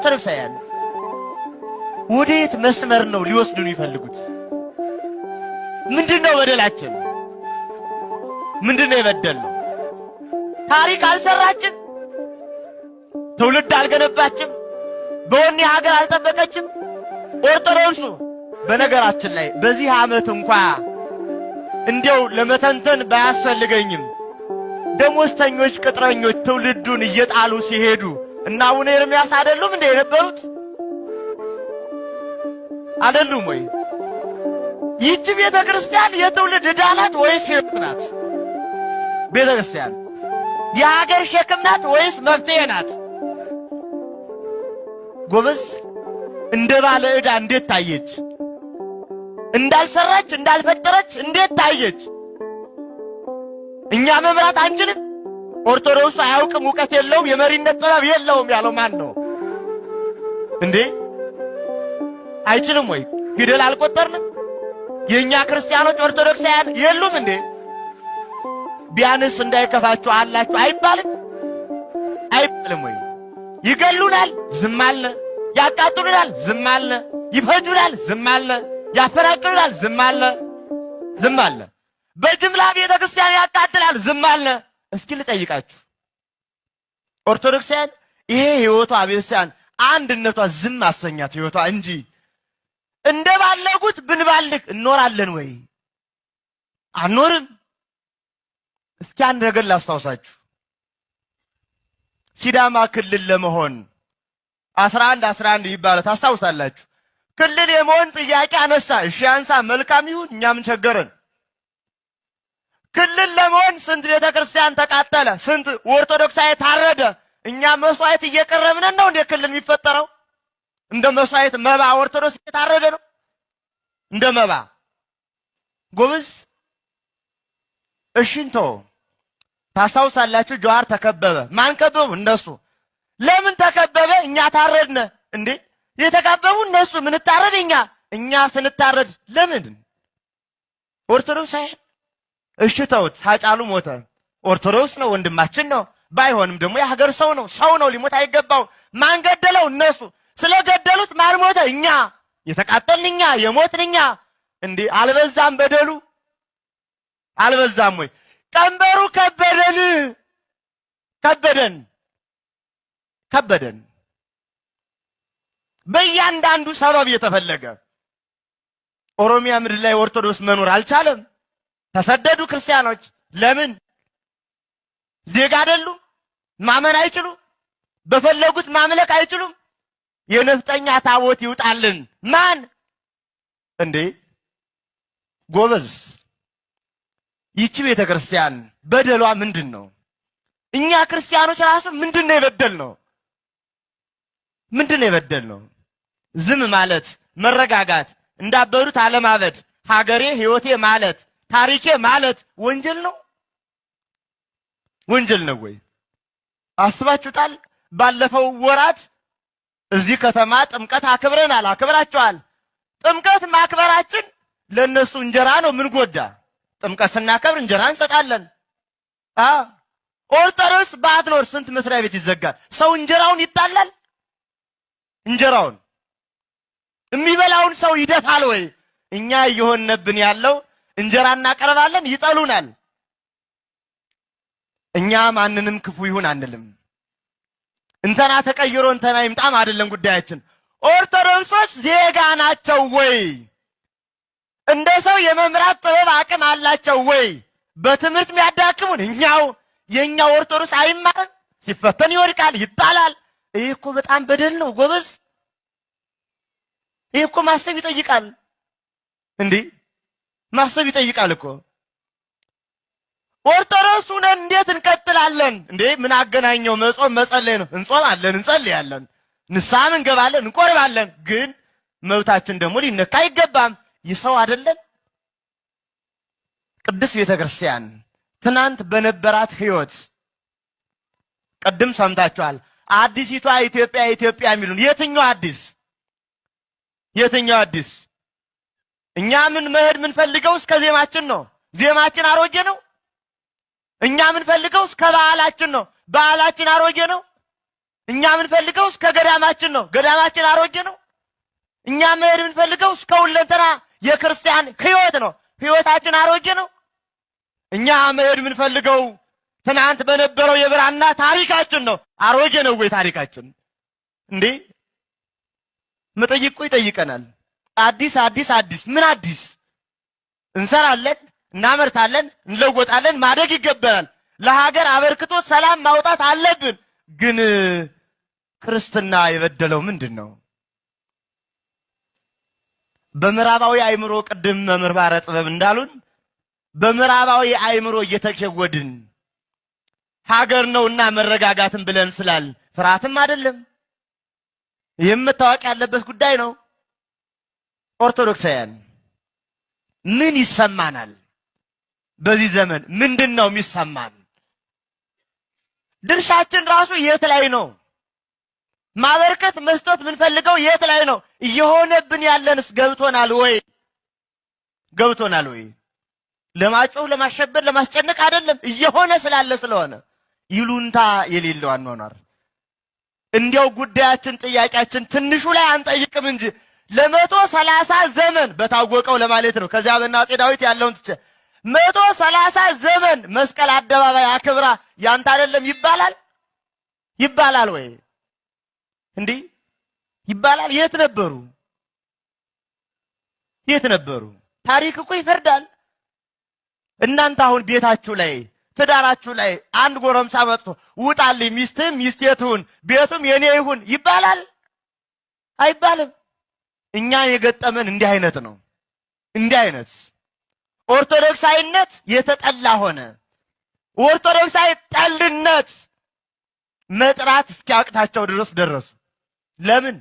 ኦርቶዶክሳውያን ወዴት መስመር ነው ሊወስዱን ይፈልጉት? ምንድነው በደላችን? ምንድነው የበደልነው? ታሪክ አልሰራችም፣ ትውልድ አልገነባችም፣ በወኔ ሀገር አልጠበቀችም። ኦርቶዶክሱ በነገራችን ላይ በዚህ ዓመት እንኳን እንዲያው ለመተንተን ባያስፈልገኝም ደሞዝተኞች ቅጥረኞች ትውልዱን እየጣሉ ሲሄዱ እና አቡነ ኤርምያስ አይደሉም እንደ የነበሩት? አይደሉም ወይ? ይህች ቤተ ክርስቲያን የትውልድ ዕዳ ናት ወይስ ሕይወት ናት? ቤተ ክርስቲያን የሀገር ሸክም ናት ወይስ መፍትሄ ናት? ጎበዝ፣ እንደ ባለ ዕዳ እንዴት ታየች? እንዳልሰራች እንዳልፈጠረች እንዴት ታየች? እኛ መምራት አንችልም? ኦርቶዶክሱ አያውቅም፣ ዕውቀት የለውም፣ የመሪነት ጥበብ የለውም ያለው ማን ነው እንዴ? አይችልም ወይ? ፊደል አልቆጠርንም? የኛ ክርስቲያኖች ኦርቶዶክሳውያን የሉም እንዴ? ቢያንስ እንዳይከፋችሁ አላችሁ አይባልም? አይባልም ወይ? ይገሉናል፣ ዝም አለ። ያቃጥሉናል፣ ዝም አለ። ይፈጁናል፣ ዝም አለ። ያፈናቅሉናል፣ ዝም አለ። ዝም አለ። በጅምላ ቤተ ክርስቲያን ያቃጥላል፣ ዝም አለ። እስኪ ልጠይቃችሁ ኦርቶዶክሳውያን፣ ይሄ ሕይወቷ ቤተክርስቲያን አንድነቷ ዝም አሰኛት ሕይወቷ እንጂ እንደ ባለጉት ብንባልግ እኖራለን ወይ? አንኖርም። እስኪ አንድ ነገር ላስታውሳችሁ። ሲዳማ ክልል ለመሆን 11 ይባላል፣ ታስታውሳላችሁ? ክልል የመሆን ጥያቄ አነሳ። እሺ አንሳ፣ መልካም ይሁን፣ እኛም ቸገረን። ክልል ለመሆን ስንት ቤተ ክርስቲያን ተቃጠለ፣ ስንት ኦርቶዶክሳዊ ታረደ። እኛ መስዋዕት እየቀረብን ነው እንደ ክልል የሚፈጠረው? እንደ መስዋዕት መባ ኦርቶዶክስ የታረደ ነው እንደ መባ። ጎበዝ፣ እሽንቶ ታስታውሳላችሁ? ጀዋር ተከበበ። ማን ከበቡ? እነሱ። ለምን ተከበበ? እኛ ታረድነ እንዴ? የተከበቡ እነሱ፣ ምን ታረድ እኛ ስንታረድ ለምን? ኦርቶዶክስ አይደል? እሺ ተውት፣ ሳጫሉ ሞተ። ኦርቶዶክስ ነው፣ ወንድማችን ነው። ባይሆንም ደግሞ የሀገር ሰው ነው፣ ሰው ነው፣ ሊሞት አይገባው። ማን ገደለው? እነሱ። ስለገደሉት ማን ሞተ? እኛ። የተቃጠልን እኛ፣ የሞትን እኛ። እንዴ አልበዛም በደሉ? አልበዛም ወይ? ቀንበሩ ከበደን። በእያንዳንዱ ሰበብ የተፈለገ ኦሮሚያ ምድር ላይ ኦርቶዶክስ መኖር አልቻለም። ተሰደዱ ክርስቲያኖች። ለምን? ዜጋ አይደሉም? ማመን አይችሉም? በፈለጉት ማምለክ አይችሉም? የነፍጠኛ ታቦት ይውጣልን። ማን እንዴ? ጎበዝ፣ ይቺ ቤተ ክርስቲያን በደሏ ምንድን ነው? እኛ ክርስቲያኖች ራሱ ምንድን ነው የበደልነው? ምንድን ነው የበደልነው? ዝም ማለት፣ መረጋጋት፣ እንዳበዱት አለማበድ፣ ሀገሬ ሕይወቴ ማለት፣ ታሪኬ ማለት ወንጀል ነው? ወንጀል ነው ወይ? አስባችሁታል? ባለፈው ወራት እዚህ ከተማ ጥምቀት አክብረናል፣ አክብራችኋል። ጥምቀት ማክበራችን ለነሱ እንጀራ ነው። ምን ጎዳ? ጥምቀት ስናከብር እንጀራ እንሰጣለን። ኦርቶዶክስ ባትኖር ስንት መስሪያ ቤት ይዘጋል። ሰው እንጀራውን ይጣላል። እንጀራውን የሚበላውን ሰው ይደፋል ወይ? እኛ እየሆነብን ያለው እንጀራ እናቀርባለን፣ ይጠሉናል። እኛ ማንንም ክፉ ይሁን አንልም። እንተና ተቀይሮ እንተና ይምጣም አይደለም ጉዳያችን። ኦርቶዶክሶች ዜጋ ናቸው ወይ? እንደ ሰው የመምራት ጥበብ አቅም አላቸው ወይ? በትምህርት የሚያዳክሙን እኛው። የኛው ኦርቶዶክስ አይማርም፣ ሲፈተን ይወድቃል፣ ይጣላል። ይሄ እኮ በጣም በደል ነው ጎበዝ። ይሄ እኮ ማሰብ ይጠይቃል እንዴ! ማሰብ ይጠይቃል እኮ። ኦርቶዶክስ ሆነን እንዴት እንቀጥላለን እንዴ? ምን አገናኘው? መጾም መጸለይ ነው። እንጾማለን፣ እንጸልያለን፣ ንስሐም እንገባለን፣ እንቆርባለን። ግን መብታችን ደግሞ ሊነካ አይገባም። ይሰው አይደለን? ቅድስት ቤተ ክርስቲያን ትናንት በነበራት ሕይወት ቅድም ሰምታችኋል። አዲሲቷ ኢትዮጵያ ኢትዮጵያ የሚሉን የትኛው አዲስ? የትኛው አዲስ? እኛ ምን መሄድ ምን ፈልገው እስከ ዜማችን ነው። ዜማችን አሮጌ ነው። እኛ ምን ፈልገው እስከ በዓላችን ነው። በዓላችን አሮጌ ነው። እኛ የምንፈልገው እስከ ገዳማችን ነው። ገዳማችን አሮጌ ነው። እኛ መሄድ የምንፈልገው እስከ ሁለንተና የክርስቲያን ሕይወት ነው። ሕይወታችን አሮጌ ነው። እኛ መሄድ የምንፈልገው ትናንት በነበረው የብራና ታሪካችን ነው። አሮጌ ነው ወይ ታሪካችን? እንዴ መጠይቁ ይጠይቀናል። አዲስ አዲስ አዲስ ምን አዲስ? እንሰራለን፣ እናመርታለን፣ እንለወጣለን፣ ማደግ ይገባናል። ለሀገር አበርክቶ ሰላም ማውጣት አለብን። ግን ክርስትና የበደለው ምንድን ነው? በምዕራባዊ አእምሮ ቅድም መምህር ባረ ጥበብ እንዳሉን በምዕራባዊ አእምሮ እየተሸወድን ሀገር ነውና መረጋጋትን ብለን ስላል ፍርሃትም አይደለም። ይህም መታወቅ ያለበት ጉዳይ ነው። ኦርቶዶክሳውያን ምን ይሰማናል? በዚህ ዘመን ምንድን ነው የሚሰማን? ድርሻችን ራሱ የት ላይ ነው? ማበርከት መስጠት የምንፈልገው የት ላይ ነው? እየሆነብን ያለንስ ገብቶናል ወይ? ገብቶናል ወይ? ለማጮህ ለማሸበር ለማስጨነቅ አይደለም፣ እየሆነ ስላለ ስለሆነ ይሉንታ የሌለው አኗኗር። እንዲያው ጉዳያችን ጥያቄያችን ትንሹ ላይ አንጠይቅም እንጂ ለ130 ዘመን በታወቀው ለማለት ነው። ከዚያ በአፄ ዳዊት ያለውን ትቼ 130 ዘመን መስቀል አደባባይ አክብራ ያንተ አይደለም ይባላል? ይባላል ወይ? እንዲህ ይባላል? የት ነበሩ? የት ነበሩ? ታሪክ እኮ ይፈርዳል። እናንተ አሁን ቤታችሁ ላይ ትዳራችሁ ላይ አንድ ጎረምሳ መጥቶ ውጣልኝ፣ ሚስትህም ሚስቴ ትሁን፣ ቤቱም የኔ ይሁን ይባላል? አይባልም። እኛ የገጠመን እንዲህ አይነት ነው። እንዲህ አይነት ኦርቶዶክሳዊነት የተጠላ ሆነ። ኦርቶዶክሳዊ ጠልነት መጥራት እስኪያቅታቸው ድረስ ደረሱ። ለምን?